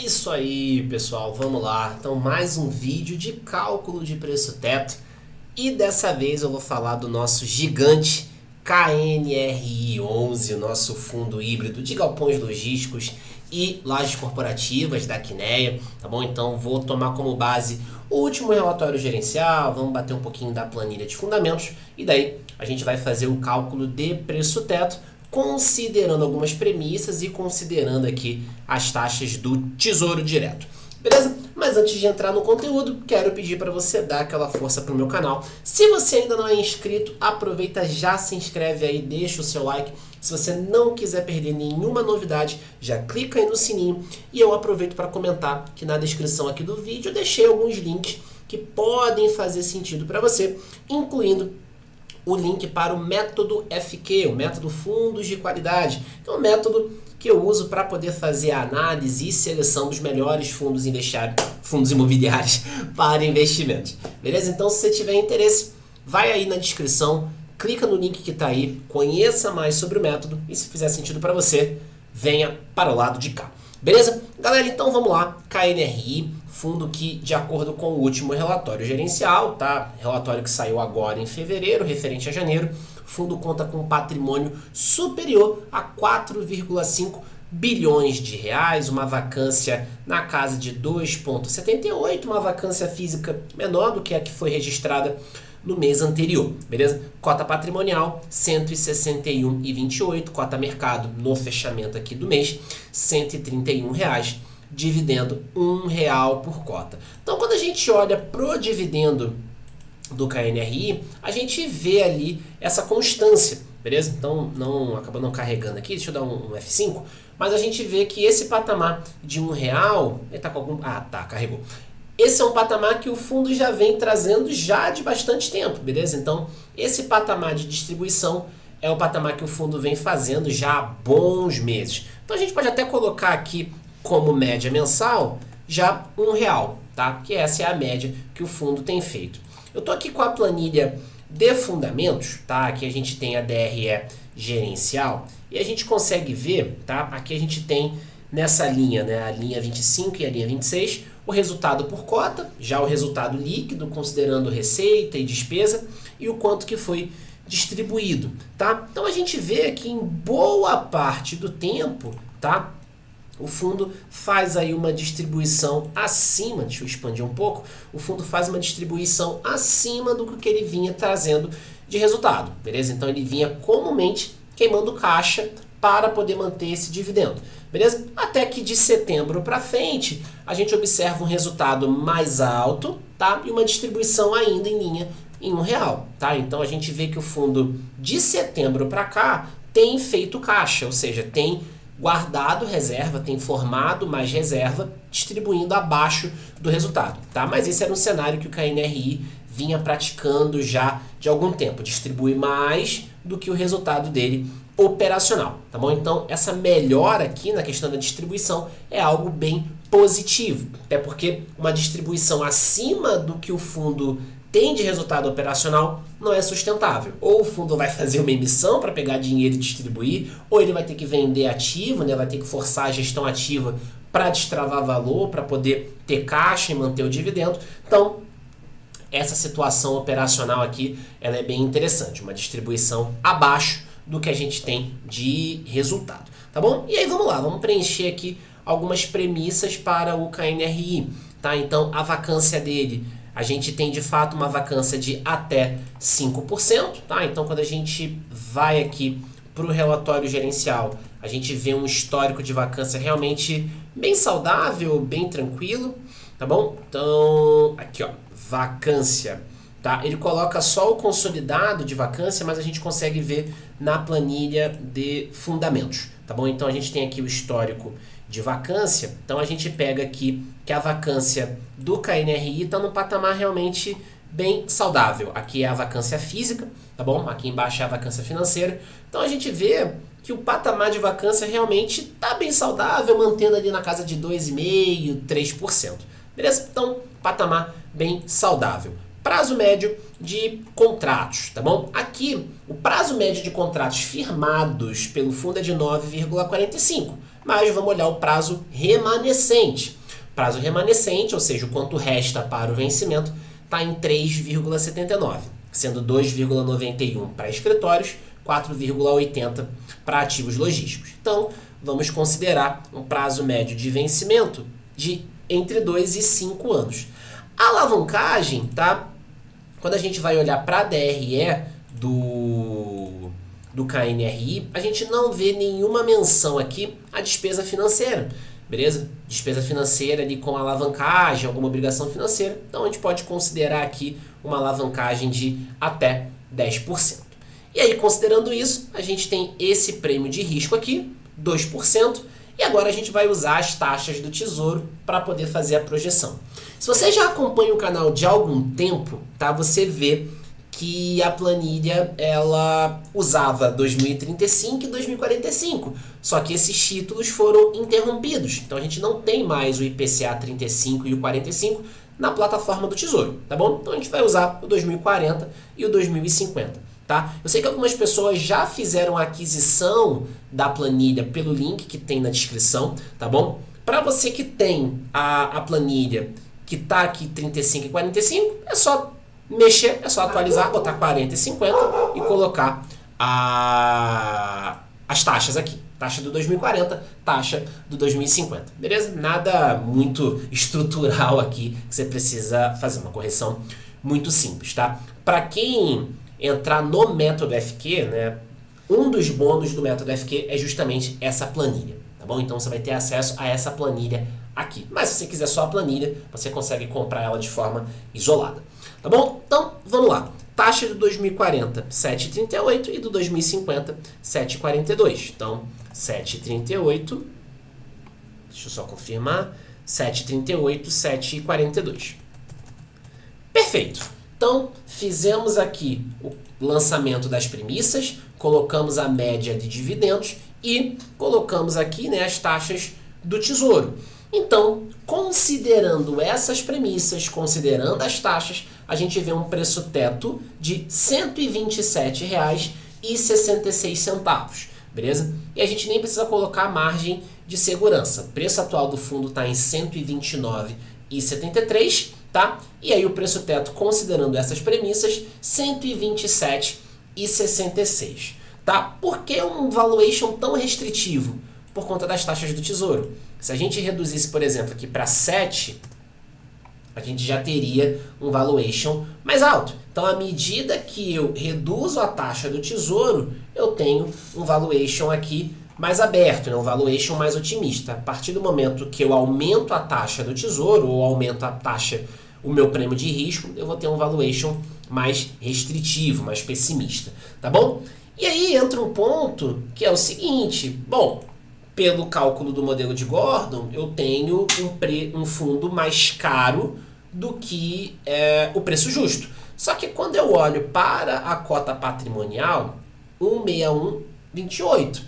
isso aí, pessoal, vamos lá. Então, mais um vídeo de cálculo de preço teto. E dessa vez eu vou falar do nosso gigante KNRI11, o nosso fundo híbrido de galpões logísticos e lajes corporativas da Quineia, tá bom? Então, vou tomar como base o último relatório gerencial, vamos bater um pouquinho da planilha de fundamentos e daí a gente vai fazer o cálculo de preço teto, considerando algumas premissas e considerando aqui as taxas do Tesouro Direto. Beleza? Mas antes de entrar no conteúdo, quero pedir para você dar aquela força para o meu canal. Se você ainda não é inscrito, aproveita, já se inscreve aí, deixa o seu like. Se você não quiser perder nenhuma novidade, já clica aí no sininho. E eu aproveito para comentar que na descrição aqui do vídeo eu deixei alguns links que podem fazer sentido para você, incluindo o link para o método FQ, o método Fundos de Qualidade. É um método que eu uso para poder fazer a análise e seleção dos melhores fundos imobiliários para investimentos. Beleza? Então, se você tiver interesse, vai aí na descrição, clica no link que está aí, conheça mais sobre o método e se fizer sentido para você, venha para o lado de cá. Beleza? Galera, então vamos lá. KNRI, fundo que, de acordo com o último relatório gerencial, tá? Relatório que saiu agora em fevereiro, referente a janeiro, o fundo conta com um patrimônio superior a 4,5 bilhões de reais, uma vacância na casa de 2,78, uma vacância física menor do que a que foi registrada no mês anterior, beleza? Cota patrimonial 161,28, cota mercado no fechamento aqui do mês R$131, dividendo R$1 por cota. Então, quando a gente olha pro dividendo do KNRI, a gente vê ali essa constância, beleza? Então, acabou não carregando aqui, deixa eu dar um F5, mas a gente vê que esse patamar de R$1, ele tá com algum... carregou. Esse é um patamar que o fundo já vem trazendo já de bastante tempo, beleza? Então, esse patamar de distribuição é o patamar que o fundo vem fazendo já há bons meses. Então, a gente pode até colocar aqui como média mensal já R$1, tá? Que essa é a média que o fundo tem feito. Eu estou aqui com a planilha de fundamentos, tá? Aqui a gente tem a DRE gerencial e a gente consegue ver, tá? Aqui a gente tem nessa linha, né? A linha 25 e a linha 26, o resultado por cota, já o resultado líquido, considerando receita e despesa, e o quanto que foi distribuído, tá? Então a gente vê que em boa parte do tempo, tá? O fundo faz aí uma distribuição acima, deixa eu expandir um pouco, o fundo faz uma distribuição acima do que ele vinha trazendo de resultado, beleza? Então ele vinha comumente queimando caixa para poder manter esse dividendo, beleza? Até que de setembro para frente, a gente observa um resultado mais alto, tá? E uma distribuição ainda em linha em R$1, tá? Então a gente vê que o fundo de setembro para cá tem feito caixa, ou seja, tem guardado reserva, tem formado mais reserva, distribuindo abaixo do resultado, tá? Mas esse era um cenário que o KNRI vinha praticando já de algum tempo, distribui mais do que o resultado dele operacional, tá bom? Então, essa melhora aqui na questão da distribuição é algo bem positivo, até porque uma distribuição acima do que o fundo tem de resultado operacional não é sustentável. Ou o fundo vai fazer uma emissão para pegar dinheiro e distribuir, ou ele vai ter que vender ativo, né? Vai ter que forçar a gestão ativa para destravar valor, para poder ter caixa e manter o dividendo. Então, essa situação operacional aqui ela é bem interessante, uma distribuição abaixo do que a gente tem de resultado, tá bom? E aí vamos lá, vamos preencher aqui algumas premissas para o KNRI, tá? Então a vacância dele, a gente tem de fato uma vacância de até 5%, tá? Então quando a gente vai aqui para o relatório gerencial, a gente vê um histórico de vacância realmente bem saudável, bem tranquilo, tá bom? Então aqui ó, vacância. Tá? Ele coloca só o consolidado de vacância, mas a gente consegue ver na planilha de fundamentos, tá bom? Então a gente tem aqui o histórico de vacância, então a gente pega aqui que a vacância do KNRI está num patamar realmente bem saudável. Aqui é a vacância física, tá bom? Aqui embaixo é a vacância financeira. Então a gente vê que o patamar de vacância realmente está bem saudável, mantendo ali na casa de 2,5%, 3%. Beleza? Então, patamar bem saudável. Prazo médio de contratos, tá bom? Aqui, o prazo médio de contratos firmados pelo fundo é de 9,45. mas vamos olhar o prazo remanescente. Prazo remanescente, ou seja, o quanto resta para o vencimento, está em 3,79, sendo 2,91 para escritórios, 4,80 para ativos logísticos. Então, vamos considerar um prazo médio de vencimento de entre 2 e 5 anos. A alavancagem, tá? Quando a gente vai olhar para a DRE do KNRI, a gente não vê nenhuma menção aqui à despesa financeira, beleza? Despesa financeira ali com alavancagem, alguma obrigação financeira. Então a gente pode considerar aqui uma alavancagem de até 10%. E aí, considerando isso, a gente tem esse prêmio de risco aqui, 2%, e agora a gente vai usar as taxas do Tesouro para poder fazer a projeção. Se você já acompanha o canal de algum tempo, tá, você vê que a planilha ela usava 2035 e 2045, só que esses títulos foram interrompidos, então a gente não tem mais o IPCA 35 e o 45 na plataforma do Tesouro, tá bom? Então a gente vai usar o 2040 e o 2050. Tá? Eu sei que algumas pessoas já fizeram a aquisição da planilha pelo link que tem na descrição, tá bom? Para você que tem a planilha que tá aqui 35 e 45, é só mexer, é só atualizar, botar 40 e 50 e colocar as taxas aqui. Taxa do 2040, taxa do 2050, beleza? Nada muito estrutural aqui, que você precisa fazer uma correção muito simples, tá? Para quem entrar no método FQ, né, um dos bônus do método FQ é justamente essa planilha, tá bom? Então você vai ter acesso a essa planilha aqui. Mas se você quiser só a planilha, você consegue comprar ela de forma isolada, tá bom? Então, vamos lá. Taxa do 2040, 7,38 e do 2050, 7,42. Então, 7,38, deixa eu só confirmar, 7,38, 7,42. Perfeito. Então, fizemos aqui o lançamento das premissas, colocamos a média de dividendos e colocamos aqui, né, as taxas do Tesouro. Então, considerando essas premissas, considerando as taxas, a gente vê um preço teto de R$ 127,66, beleza? E a gente nem precisa colocar a margem de segurança. O preço atual do fundo está em R$ 129,73, tá? E aí o preço teto, considerando essas premissas, R$ 127,66, tá? Por que um valuation tão restritivo? Por conta das taxas do Tesouro. Se a gente reduzisse, por exemplo, aqui para 7, a gente já teria um valuation mais alto. Então, à medida que eu reduzo a taxa do Tesouro, eu tenho um valuation aqui mais aberto, né? Um valuation mais otimista. A partir do momento que eu aumento a taxa do Tesouro, ou aumento a taxa, o meu prêmio de risco, eu vou ter um valuation mais restritivo, mais pessimista, tá bom? E aí entra um ponto que é o seguinte, bom, pelo cálculo do modelo de Gordon, eu tenho um fundo mais caro do que o preço justo. Só que quando eu olho para a cota patrimonial, 161,28.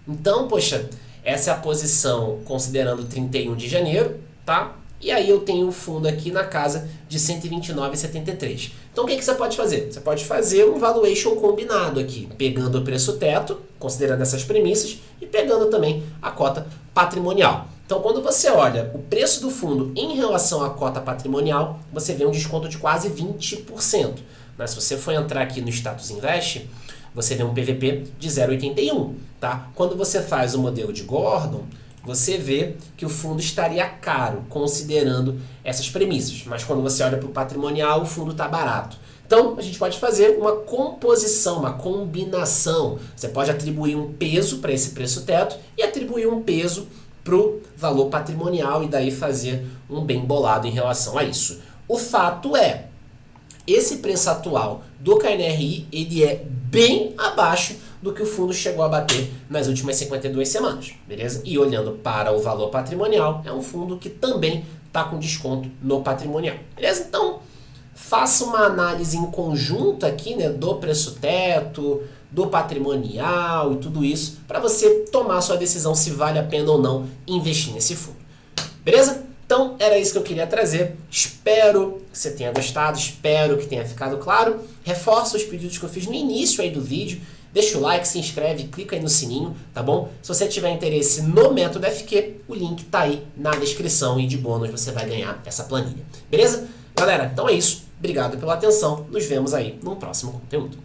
Então, poxa, essa é a posição considerando 31 de janeiro, tá? E aí eu tenho o fundo aqui na casa de 129,73. Então o que você pode fazer? Você pode fazer um valuation combinado aqui, pegando o preço teto, considerando essas premissas, e pegando também a cota patrimonial. Então quando você olha o preço do fundo em relação à cota patrimonial, você vê um desconto de quase 20%. Mas se você for entrar aqui no Status Invest, você vê um PVP de 0,81. Tá? Quando você faz o modelo de Gordon, você vê que o fundo estaria caro, considerando essas premissas. Mas quando você olha para o patrimonial, o fundo está barato. Então, a gente pode fazer uma composição, uma combinação. Você pode atribuir um peso para esse preço teto e atribuir um peso para o valor patrimonial e daí fazer um bem bolado em relação a isso. O fato é, esse preço atual do KNRI, ele é bem abaixo do que o fundo chegou a bater nas últimas 52 semanas, beleza? E olhando para o valor patrimonial, é um fundo que também está com desconto no patrimonial, beleza? Então, faça uma análise em conjunto aqui, né, do preço teto, do patrimonial e tudo isso, para você tomar a sua decisão se vale a pena ou não investir nesse fundo, beleza? Então, era isso que eu queria trazer. Espero que você tenha gostado, espero que tenha ficado claro. Reforço os pedidos que eu fiz no início aí do vídeo. Deixa o like, se inscreve, clica aí no sininho, tá bom? Se você tiver interesse no método FQ, o link tá aí na descrição e de bônus você vai ganhar essa planilha. Beleza? Galera, então é isso. Obrigado pela atenção. Nos vemos aí no próximo conteúdo.